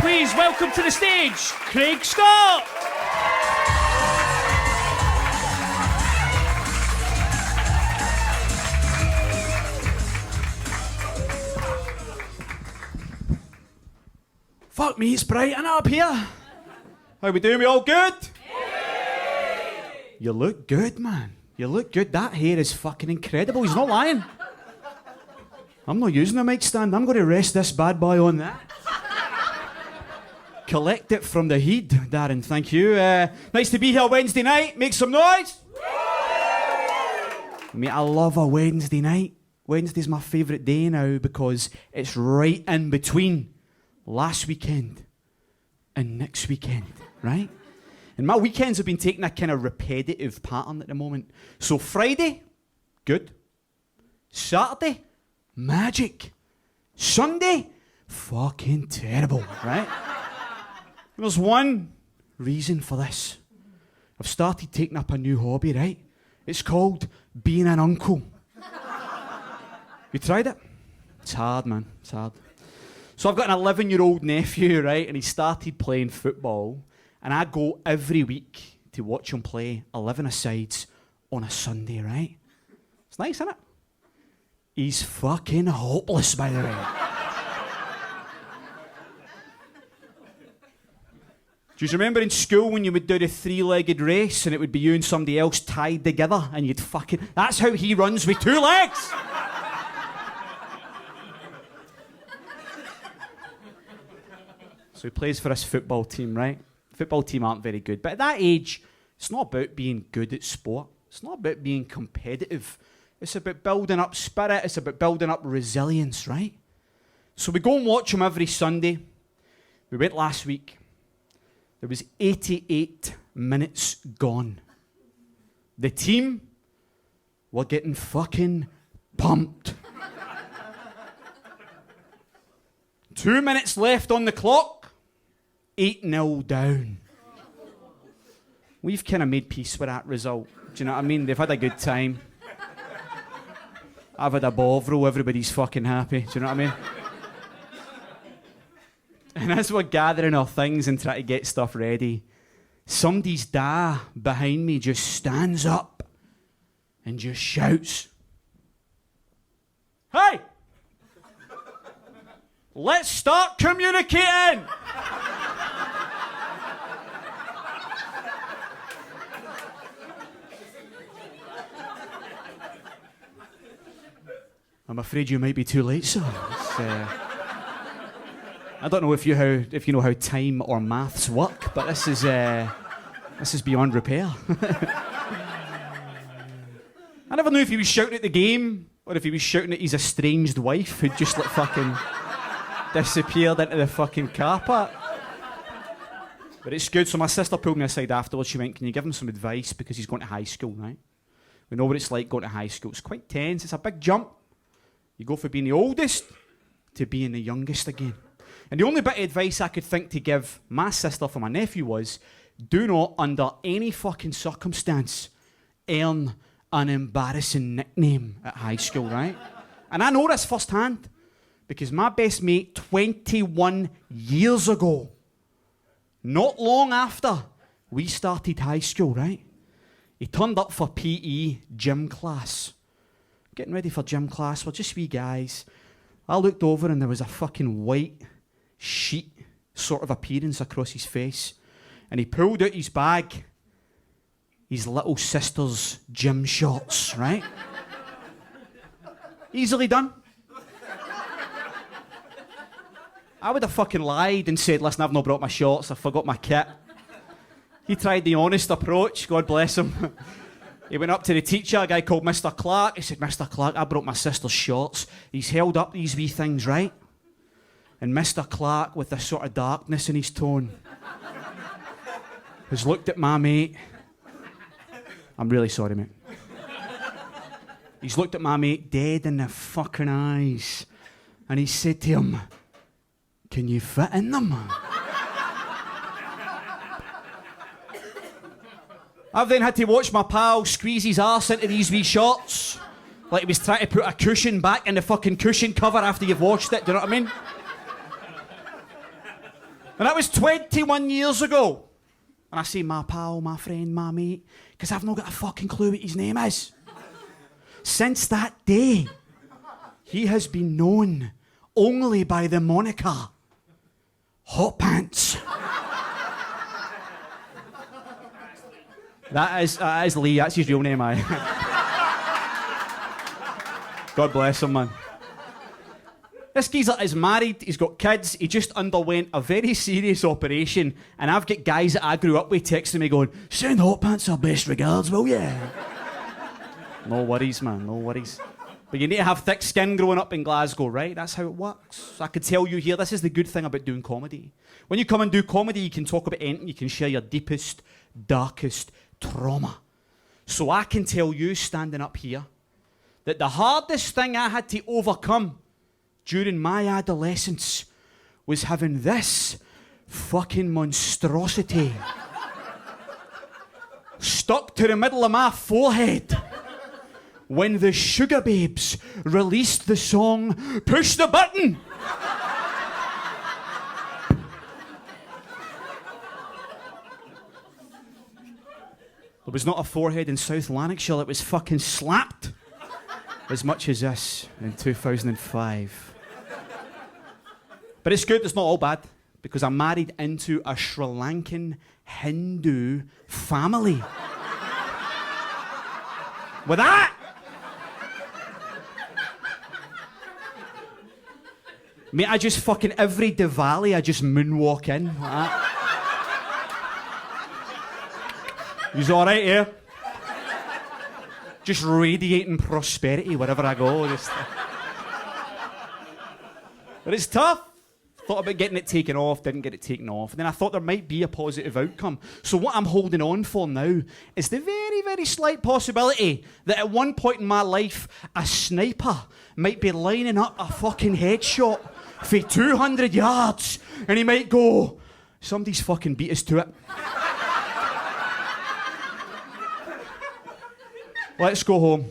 Please welcome to the stage, Craig Scott. Fuck me, it's bright and up here. How we doing? We all good? You look good, man. You look good. That hair is fucking incredible. He's not lying. I'm not using a mic stand. I'm going to rest this bad boy on that. Collect it from the heat, Darren. Thank you. Nice to be here Wednesday night. Make some noise. Mate, I love a Wednesday night. Wednesday's my favourite day now because it's right in between last weekend and next weekend, right? And my weekends have been taking a kind of repetitive pattern at the moment. So Friday, good. Saturday, magic. Sunday, fucking terrible, right? There's one reason for this. I've started taking up a new hobby, right? It's called being an uncle. You tried it? It's hard, man. It's hard. So I've got an 11-year-old nephew, right? And he started playing football. And I go every week to watch him play 11-a-sides on a Sunday, right? It's nice, isn't it? He's fucking hopeless, by the way. Do you remember in school when you would do the three-legged race and it would be you and somebody else tied together and you'd fucking... That's how he runs with two legs! So he plays for his football team, right? Football team aren't very good. But at that age, it's not about being good at sport. It's not about being competitive. It's about building up spirit. It's about building up resilience, right? So we go and watch him every Sunday. We went last week. There was 88 minutes gone. The team were getting fucking pumped. 2 minutes left on the clock. 8-0 down. We've kind of made peace with that result. Do you know what I mean? They've had a good time. I've had a bovril. Everybody's fucking happy. Do you know what I mean? And as we're gathering our things and trying to get stuff ready, somebody's dad behind me just stands up and just shouts, "Hey! Let's start communicating!" I'm afraid you might be too late, sir. I don't know if you know how time or maths work, but this is beyond repair. I never knew if he was shouting at the game or if he was shouting at his estranged wife who'd just like fucking disappeared into the fucking car park. But it's good. So my sister pulled me aside afterwards. She went, "Can you give him some advice because he's going to high school, right? We know what it's like going to high school. It's quite tense. It's a big jump. You go from being the oldest to being the youngest again." And the only bit of advice I could think to give my sister for my nephew was, do not, under any fucking circumstance, earn an embarrassing nickname at high school, right? And I know this firsthand, because my best mate 21 years ago, not long after we started high school, right? He turned up for PE gym class. Getting ready for gym class, we're just wee guys. I looked over and there was a fucking white sheet sort of appearance across his face. And he pulled out his bag, his little sister's gym shorts, right? Easily done. I would have fucking lied and said, "Listen, I've not brought my shorts, I forgot my kit." He tried the honest approach, God bless him. He went up to the teacher, a guy called Mr. Clark. He said, "Mr. Clark, I brought my sister's shorts." He's held up these wee things, right? And Mr. Clark, with this sort of darkness in his tone, has looked at my mate. I'm really sorry, mate. He's looked at my mate dead in the fucking eyes. And he said to him, "Can you fit in them?" I've then had to watch my pal squeeze his arse into these wee shorts like he was trying to put a cushion back in the fucking cushion cover after you've washed it. Do you know what I mean? And that was 21 years ago. And I say my pal, my friend, my mate, because I've not got a fucking clue what his name is. Since that day, he has been known only by the moniker Hot Pants. That is Lee, that's his real name, aye. God bless him, man. This geezer is married, he's got kids, he just underwent a very serious operation, and I've got guys that I grew up with texting me going, "Send Hot Pants our best regards, will ya?" No worries, man, no worries. But you need to have thick skin growing up in Glasgow, right? That's how it works. I could tell you here, this is the good thing about doing comedy. When you come and do comedy, you can talk about anything, you can share your deepest, darkest trauma. So I can tell you, standing up here, that the hardest thing I had to overcome during my adolescence was having this fucking monstrosity stuck to the middle of my forehead when the Sugar Babes released the song "Push the Button." There was not a forehead in South Lanarkshire that was fucking slapped as much as this in 2005. But it's good, it's not all bad, because I'm married into a Sri Lankan Hindu family. With that, mate, I just fucking, every Diwali, I just moonwalk in like that. He's alright here. Just radiating prosperity wherever I go. But it's tough. Thought about getting it taken off, didn't get it taken off. And then I thought there might be a positive outcome. So what I'm holding on for now is the very, very slight possibility that at one point in my life, a sniper might be lining up a fucking headshot for 200 yards. And he might go, "Somebody's fucking beat us to it. Let's go home."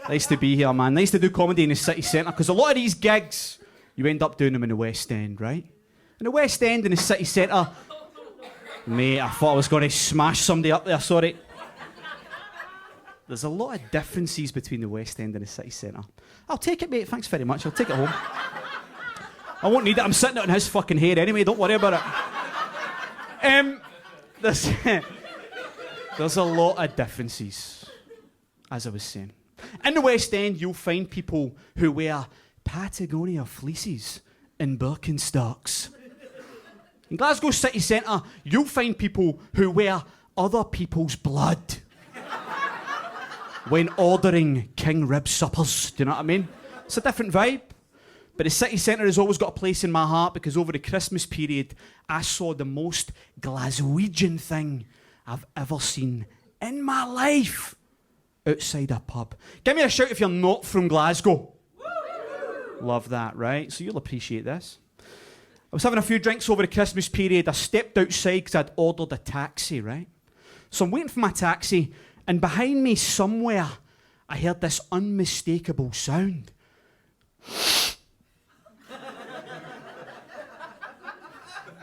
Nice to be here, man. Nice to do comedy in the city centre, because a lot of these gigs, you end up doing them in the West End, right? In the West End, in the city centre, mate, I thought I was going to smash somebody up there, sorry. There's a lot of differences between the West End and the city centre. I'll take it, mate, thanks very much, I'll take it home. I won't need it, I'm sitting out in his fucking hair anyway, don't worry about it. There's a lot of differences, as I was saying. In the West End, you'll find people who wear Patagonia fleeces and Birkenstocks. In Glasgow city centre, you'll find people who wear other people's blood when ordering king rib suppers. Do you know what I mean? It's a different vibe. But the city centre has always got a place in my heart, because over the Christmas period, I saw the most Glaswegian thing I've ever seen in my life outside a pub. Give me a shout if you're not from Glasgow. Love that, right? So you'll appreciate this. I was having a few drinks over the Christmas period. I stepped outside because I'd ordered a taxi, right? So I'm waiting for my taxi, and behind me somewhere, I heard this unmistakable sound.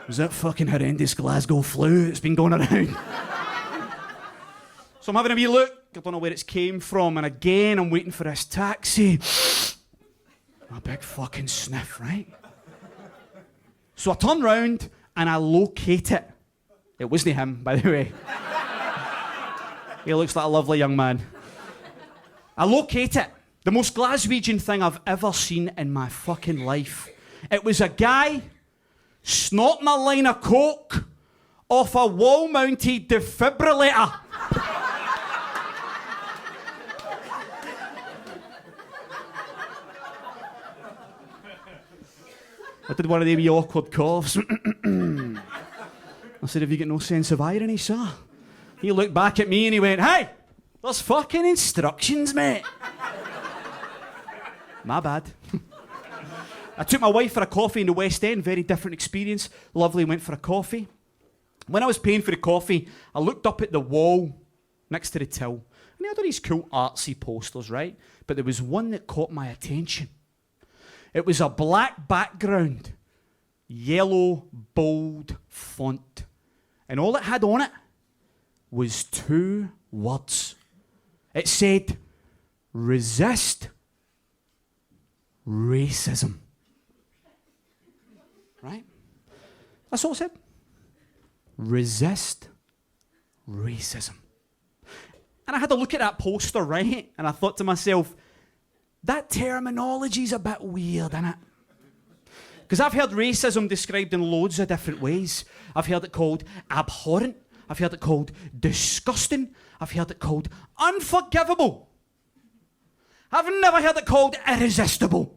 Was that fucking horrendous Glasgow flu that's been going around? So I'm having a wee look. I don't know where it's came from, and again I'm waiting for this taxi. A big fucking sniff, right? So I turn round and I locate it. It wasn't him, by the way. He looks like a lovely young man. I locate it. The most Glaswegian thing I've ever seen in my fucking life. It was a guy snorting a line of coke off a wall-mounted defibrillator. I did one of the wee awkward coughs. I said, "Have you got no sense of irony, sir?" He looked back at me and he went, "Hey, there's fucking instructions, mate." My bad. I took my wife for a coffee in the West End, very different experience. Lovely, went for a coffee. When I was paying for the coffee, I looked up at the wall next to the till, and they had all these cool artsy posters, right? But there was one that caught my attention. It was a black background yellow, bold font. And all it had on it was 2 words. It said, resist racism. Right? That's all it said. Resist racism. And I had to look at that poster, right? And I thought to myself, that terminology's a bit weird, isn't it? Because I've heard racism described in loads of different ways. I've heard it called abhorrent. I've heard it called disgusting. I've heard it called unforgivable. I've never heard it called irresistible.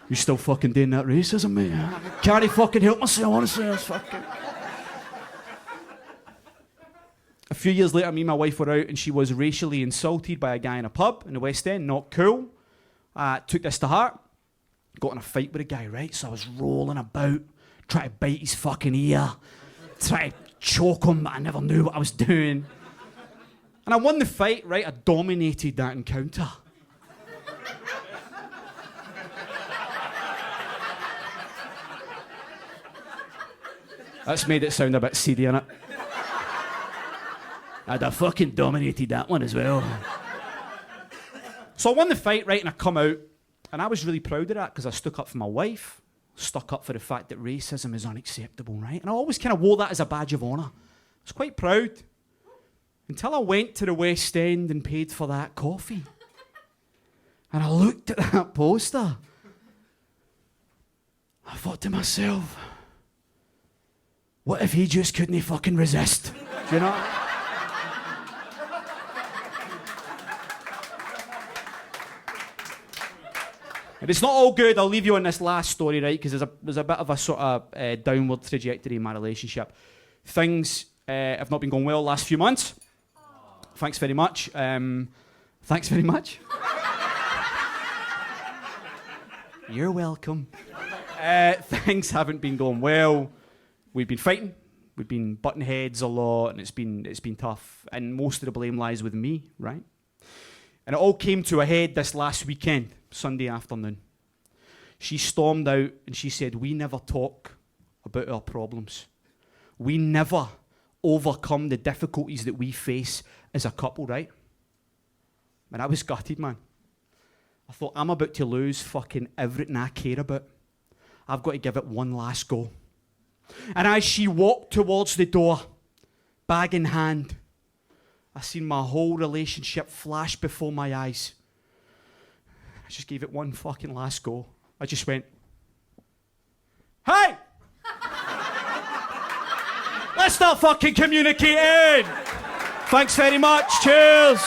You still fucking doing that racism, mate? Can't fucking help myself, honestly. That's fucking... A few years later, me and my wife were out and she was racially insulted by a guy in a pub in the West End. Not cool. Took this to heart. Got in a fight with a guy, right? So I was rolling about, trying to bite his fucking ear, trying to choke him, but I never knew what I was doing. And I won the fight, right? I dominated that encounter. That's made it sound a bit seedy, innit? I'd have fucking dominated that one as well. So I won the fight, right, and I come out, and I was really proud of that because I stuck up for my wife, stuck up for the fact that racism is unacceptable, right? And I always kind of wore that as a badge of honour. I was quite proud until I went to the West End and paid for that coffee. And I looked at that poster. I thought to myself, what if he just couldn't fucking resist? Do you know? And it's not all good. I'll leave you on this last story, right? Because there's a bit of a sort of downward trajectory in my relationship. Things have not been going well the last few months. Thanks very much. Thanks very much. You're welcome. Things haven't been going well. We've been fighting. We've been butting heads a lot, and it's been tough. And most of the blame lies with me, right? And it all came to a head this last weekend, Sunday afternoon. She stormed out and she said, we never talk about our problems. We never overcome the difficulties that we face as a couple, right? And I was gutted, man. I thought, I'm about to lose fucking everything I care about. I've got to give it one last go. And as she walked towards the door, bag in hand, I seen my whole relationship flash before my eyes. I just gave it one fucking last go. I just went, hey! Let's start fucking communicating! Thanks very much. Cheers!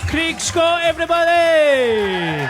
Craig Scott, everybody!